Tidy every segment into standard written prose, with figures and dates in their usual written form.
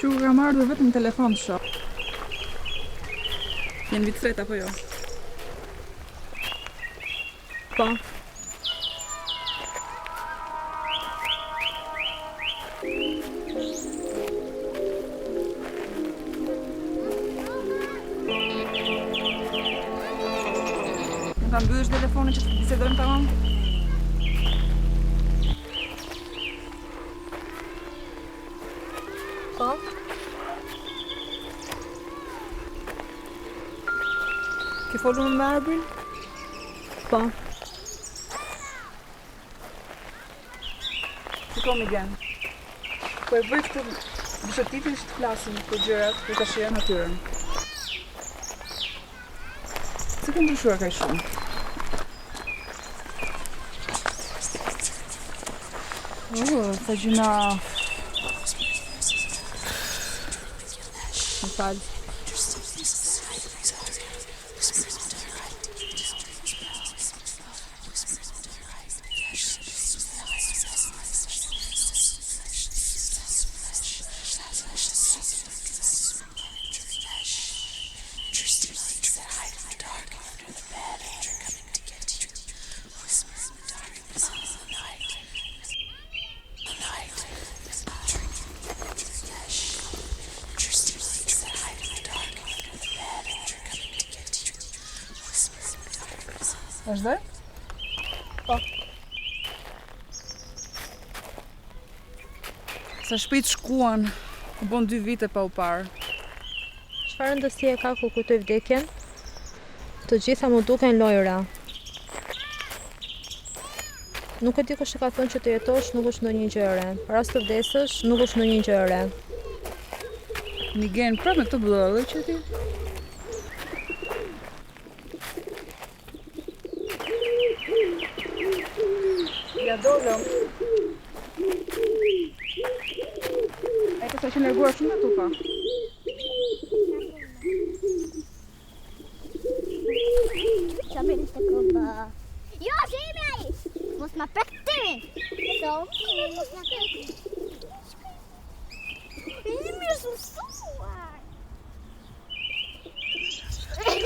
Që ku kam ardhur vetëm telefon të shoh. Jenë vit tret apo jo? Po. Më ta mbyllësh telefonin që të bisedojmë tamam? Po. Ke folur me Arbrin? Po. Shiko Miguel. Po e bëj këtë bishoptitin që të flasim për gjërat për ta shijë natyrën. Si ke ndryshuar kaq shumë? Sa gjëna. Më fal. Vazhdoj? Po. Sa shpejt shkuan, u bon 2 vite pa u parë. Çfarë rëndësie ka kur kujtoj vdekjen? Të gjitha mu duken lojëra. Nuk e di kush e ka thënë që të jetosh nuk është ndonjë gjë e re. Rast të vdesësh nuk është ndonjë gjë e re. Miguel, prapë me këto bëllë që ti? Ja dolëm. E kësa që nërguar shumë në tuka. Qa bërë të këmbë. Jo, që ime ai! Mos ma prek tyrin! So, mos ma prek. Ime është mësuar!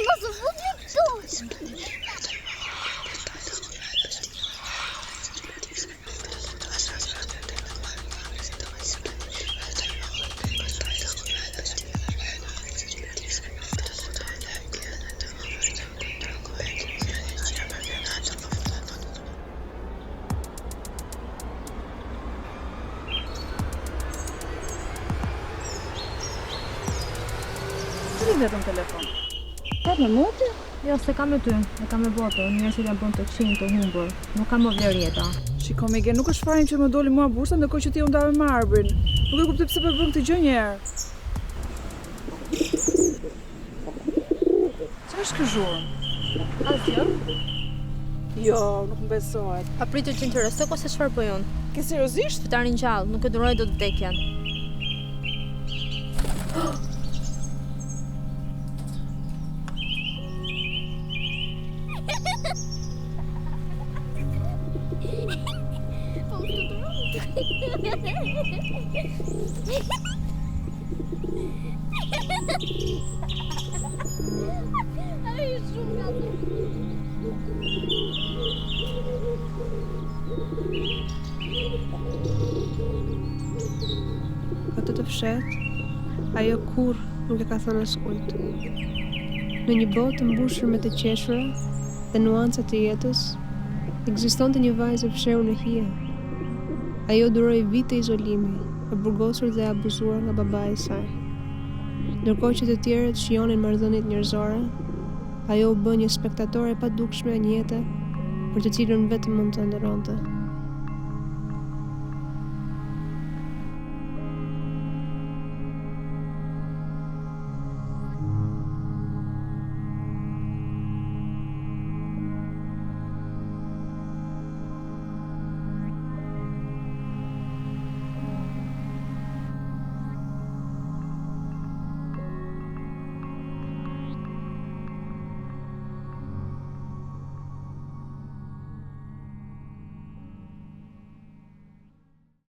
Mos u fut një këtu! Që vetëm telefon? Ka me moti? Jo, se kam me ty, e kam me boto, njerëzit janë bën të qinj të humbur. Nuk kam më vlerë jeta. Shiko Miguel, nuk është fajin që më doli mua bursa ndërkohë që ti u ndave me Arbrin. Nuk e kuptoj pse po bën këtë gjë një herë. Çfarë është ky zhurmë? Asgjë. Jo, nuk më besohet. A pritur që interesoj ose çfarë bëj unë? Ke seriozisht? Fitarin gjallë, nuk e duroj dot vdekjen. Ai, shumë gazë. Atë të fshet, ajo kur nuk e ka thënë askujt. Në një botë të mbushur me të qeshura dhe nuanca të jetës, ekzistonte një vajzë e fshehur në hije. Ajo duroi vite izolimi, e burgosur dhe abuzuar nga babai i saj. Ndërkohë që të tjerët shijonin marrëdhëniet njerëzore, ajo u bë një spektatore e padukshme e një jete për të cilën vetëm mund të ndëronte.